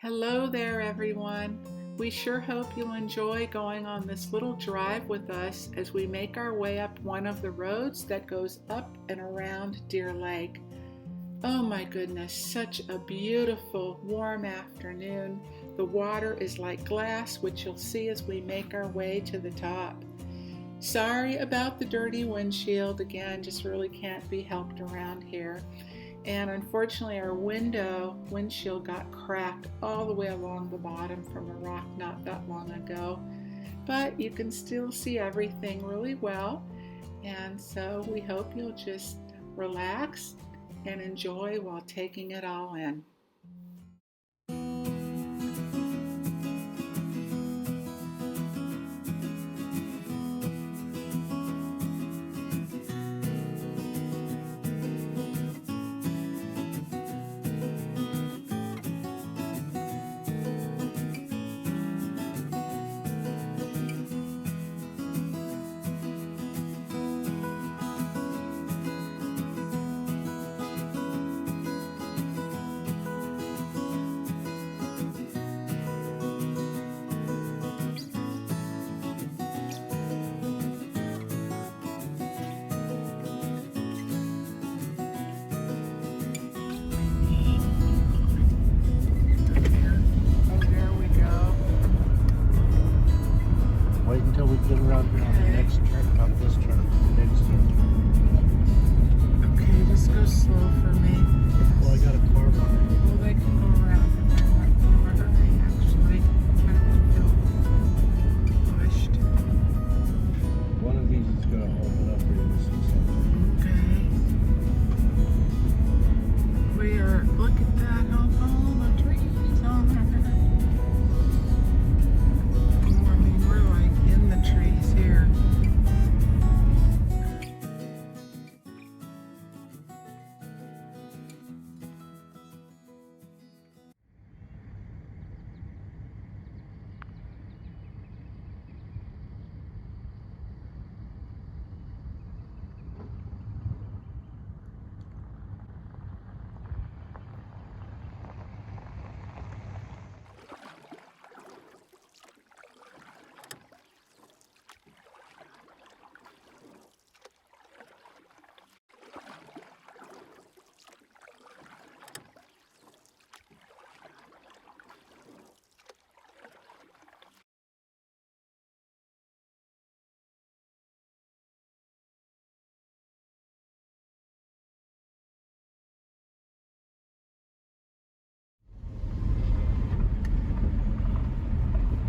Hello there, everyone. We sure hope you'll enjoy going on this little drive with us as we make our way up one of the roads that goes up and around Deer Lake. Oh my goodness, such a beautiful, warm afternoon. The water is like glass, which you'll see as we make our way to the top. Sorry about the dirty windshield. Again, just really can't be helped around here. And unfortunately our windshield got cracked all the way along the bottom from a rock not that long ago. But you can still see everything really well. And so we hope you'll just relax and enjoy while taking it all in. Until we get around here on the next turn, not this turn, the next turn. Okay, just go slow for me. Well, I got a car behind me. Well, they can go around if they want to hurry, actually. I don't feel pushed. One of these is going to open up here to see something. Okay. We are, look at that, all the trees on there. Oh, I mean, we're like in the trees here.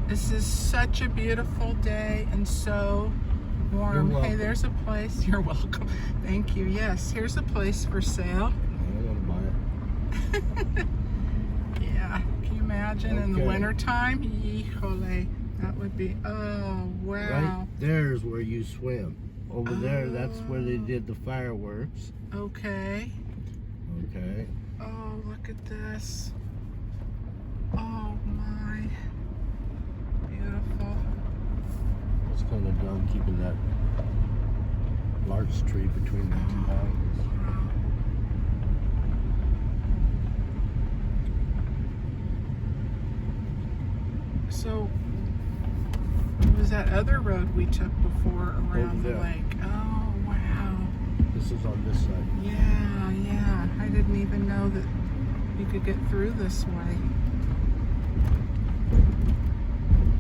This is such a beautiful day and so warm. Hey, there's a place. You're welcome. Thank you. Yes, here's a place for sale. I want to buy it. Yeah, can you imagine in the wintertime? Híjole, that would be, oh, wow. Right there's where you swim. Over there, that's where they did the fireworks. Okay. Okay. Oh, look at this. Oh my. Beautiful. It's kind of dumb keeping that large tree between the two houses. So, what was that other road we took before around the lake? Oh, wow. This is on this side. Yeah. I didn't even know that you could get through this way.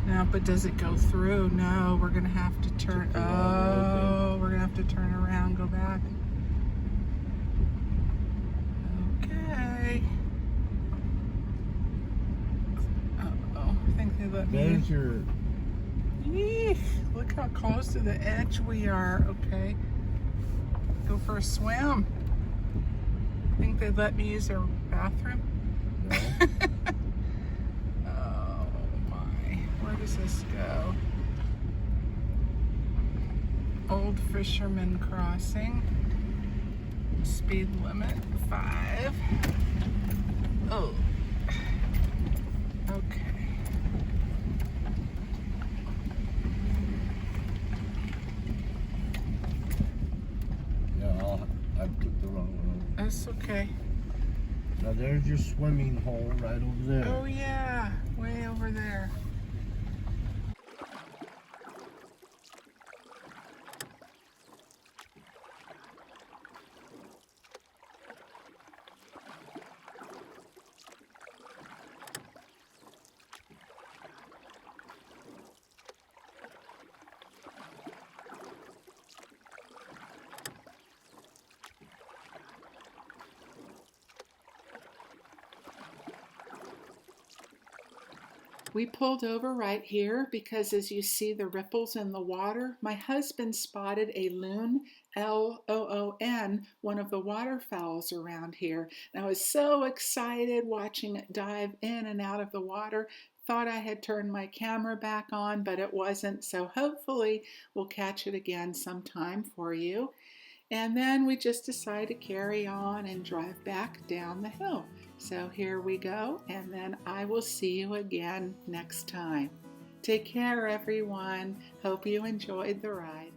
No, but does it go through? No, we're gonna have to turn. Oh, we're gonna have to turn around, go back. Okay. Uh-oh, I think they let me. There's your. Eesh, look how close to the edge we are. Okay. Go for a swim. I think they let me use their bathroom. No. Where does this go? Old Fisherman Crossing. Speed limit 5. Oh. Okay. Yeah, I took the wrong road. That's okay. Now there's your swimming hole right over there. Oh yeah, way over there. We pulled over right here because as you see the ripples in the water, my husband spotted a loon, Loon, one of the waterfowls around here. And I was so excited watching it dive in and out of the water. Thought I had turned my camera back on, but it wasn't. So hopefully we'll catch it again sometime for you. And then we just decided to carry on and drive back down the hill. So here we go, and then I will see you again next time. Take care, everyone. Hope you enjoyed the ride.